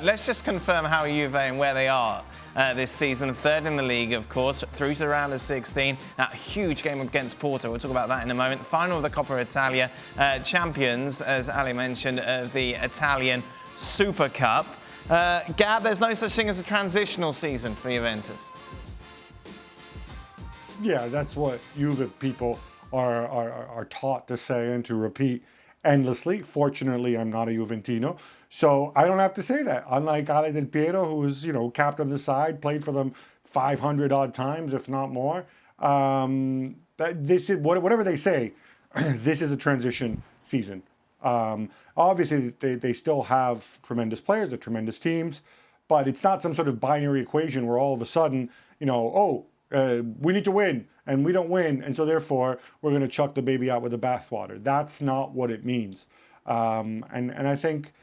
Let's just confirm how Juve and where they are this season. Third in the league, of course, through to the round of 16. That huge game against Porto. We'll talk about that in a moment. Final of the Coppa Italia. Champions, as Ali mentioned, of the Italian Super Cup. Gab, there's no such thing as a transitional season for Juventus. Yeah, that's what Juve people are taught to say and to repeat endlessly. Fortunately, I'm not a Juventino, so I don't have to say that. Unlike Andrea Pirlo, who was, capped on the side, played for them 500 odd times, if not more. This is whatever they say. This is a transition season. Obviously, they still have tremendous players, they're tremendous teams, but it's not some sort of binary equation where all of a sudden, we need to win, and we don't win, and so therefore we're going to chuck the baby out with the bathwater. That's not what it means. And I think,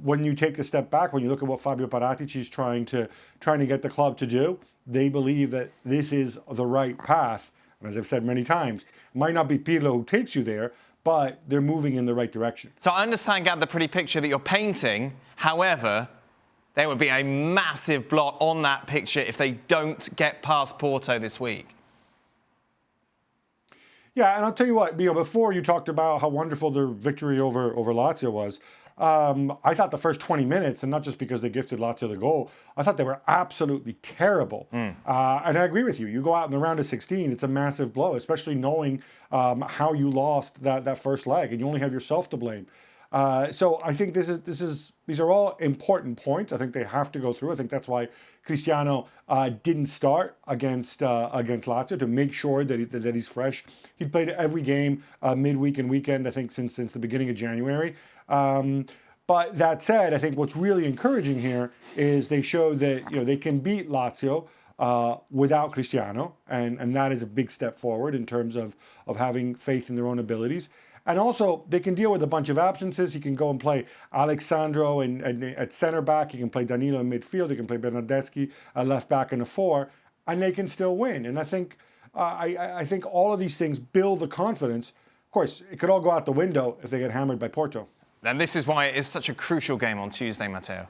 when you take a step back, when you look at what Fabio Paratici is trying to get the club to do, they believe that this is the right path. And as I've said many times, it might not be Pirlo who takes you there, but they're moving in the right direction. So I understand, Gab, the pretty picture that you're painting. However, there would be a massive blot on that picture if they don't get past Porto this week. Yeah, and I'll tell you what, before you talked about how wonderful their victory over Lazio was, I thought the first 20 minutes, and not just because they gifted Lazio the goal, I thought they were absolutely terrible. And I agree with you. You go out in the round of 16, it's a massive blow, especially knowing how you lost that first leg, and you only have yourself to blame. So I think these are all important points. I think they have to go through. I think that's why Cristiano didn't start against Lazio, to make sure that he's fresh. He played every game midweek and weekend, I think, since the beginning of January. But that said, I think what's really encouraging here is they show that they can beat Lazio without Cristiano, and that is a big step forward in terms of having faith in their own abilities. And also, they can deal with a bunch of absences. You can go and play Alexandro at center back. You can play Danilo in midfield. You can play Bernardeschi at left back and a 4, and they can still win. And I think I think all of these things build the confidence. Of course, it could all go out the window if they get hammered by Porto. And this is why it is such a crucial game on Tuesday, Matteo.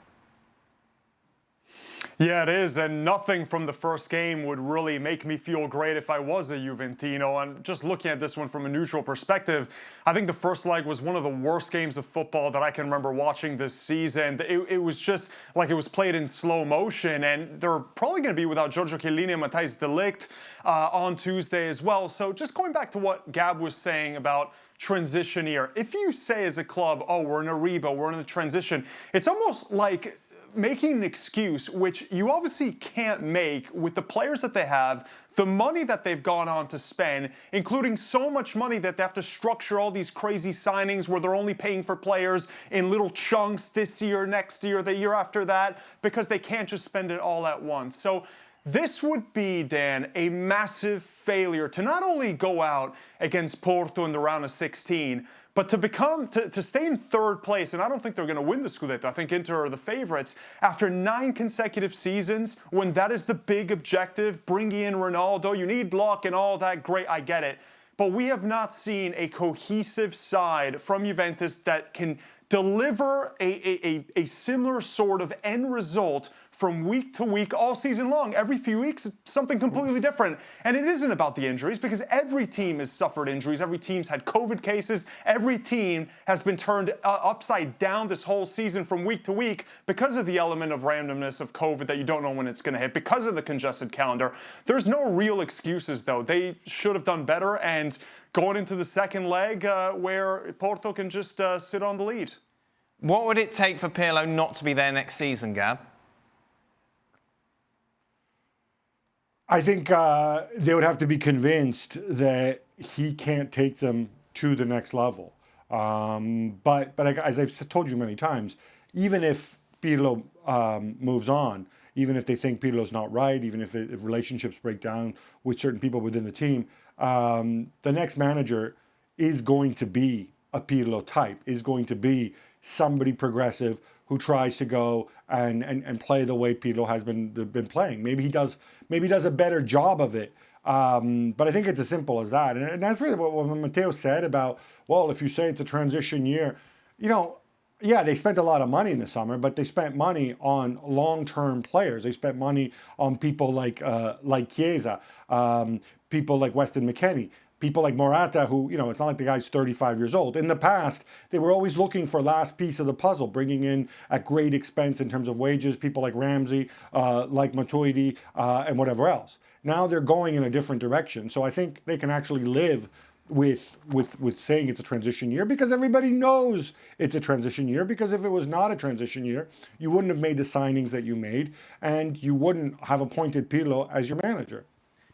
Yeah, it is, and nothing from the first game would really make me feel great if I was a Juventino. And just looking at this one from a neutral perspective, I think the first leg was one of the worst games of football that I can remember watching this season. It was just like it was played in slow motion, and they're probably going to be without Giorgio Chiellini and Matthijs de Ligt on Tuesday as well. So just going back to what Gab was saying about transition here, if you say as a club, oh, we're in a rebuild, we're in a transition, it's almost like making an excuse, which you obviously can't make with the players that they have, the money that they've gone on to spend, including so much money that they have to structure all these crazy signings where they're only paying for players in little chunks this year, next year, the year after that, because they can't just spend it all at once. So this would be, Dan, a massive failure to not only go out against Porto in the round of 16, but to stay in third place, and I don't think they're going to win the Scudetto. I think Inter are the favorites. After 9 consecutive seasons, when that is the big objective, bringing in Ronaldo, you need luck and all that, great, I get it. But we have not seen a cohesive side from Juventus that can deliver a similar sort of end result from week to week all season long. Every few weeks, it's something completely different. And it isn't about the injuries, because every team has suffered injuries. Every team's had COVID cases. Every team has been turned upside down this whole season from week to week because of the element of randomness of COVID that you don't know when it's going to hit, because of the congested calendar. There's no real excuses, though. They should have done better, and going into the second leg where Porto can just sit on the lead. What would it take for Pirlo not to be there next season, Gab? I think they would have to be convinced that he can't take them to the next level. But as I've told you many times, even if Pirlo moves on, even if they think Pirlo's not right, even if relationships break down with certain people within the team, the next manager is going to be a Pirlo type, is going to be somebody progressive who tries to go and play the way Pirlo has been playing. Maybe he does a better job of it. But I think it's as simple as that. And that's really what Matteo said about, well, if you say it's a transition year, yeah, they spent a lot of money in the summer, but they spent money on long-term players. They spent money on people like Chiesa, people like Weston McKennie, people like Morata, who, it's not like the guy's 35 years old. In the past, they were always looking for last piece of the puzzle, bringing in at great expense in terms of wages, people like Ramsey, like Matuidi, and whatever else. Now they're going in a different direction. So I think they can actually live with saying it's a transition year, because everybody knows it's a transition year, because if it was not a transition year, you wouldn't have made the signings that you made, and you wouldn't have appointed Pirlo as your manager.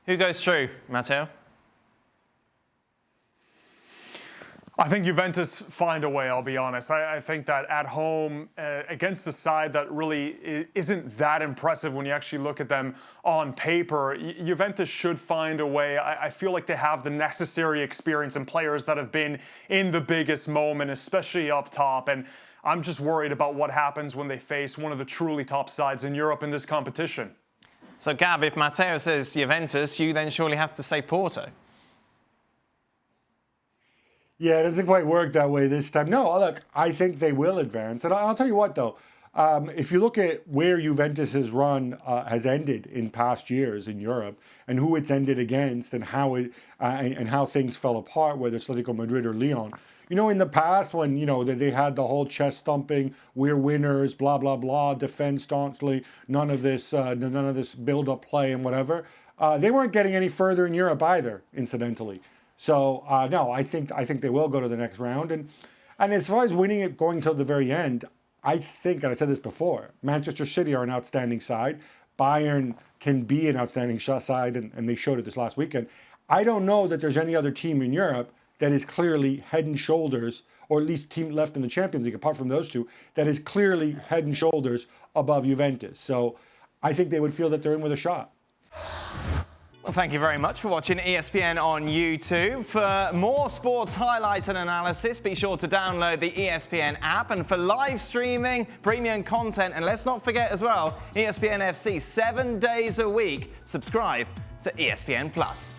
Who goes through, Matteo? I think Juventus find a way, I'll be honest. I think that at home, against a side that really isn't that impressive when you actually look at them on paper, Juventus should find a way. I feel like they have the necessary experience and players that have been in the biggest moment, especially up top. And I'm just worried about what happens when they face one of the truly top sides in Europe in this competition. So, Gab, if Matteo says Juventus, you then surely have to say Porto. Yeah, it doesn't quite work that way this time. No, look, I think they will advance. And I'll tell you what, though, if you look at where Juventus's run has ended in past years in Europe, and who it's ended against, and how things fell apart, whether it's Atletico Madrid or Lyon. In the past when, they had the whole chest thumping, we're winners, blah, blah, blah, defend staunchly, none of this build-up play and whatever, they weren't getting any further in Europe either, incidentally. So, no, I think they will go to the next round. And as far as winning it, going till the very end, I think, and I said this before, Manchester City are an outstanding side. Bayern can be an outstanding side, and they showed it this last weekend. I don't know that there's any other team in Europe that is clearly head and shoulders, or at least team left in the Champions League, apart from those two, that is clearly head and shoulders above Juventus. So I think they would feel that they're in with a shot. Well, thank you very much for watching ESPN on YouTube. For more sports highlights and analysis, be sure to download the ESPN app. And for live streaming, premium content, and let's not forget as well, ESPN FC 7 days a week. Subscribe to ESPN Plus.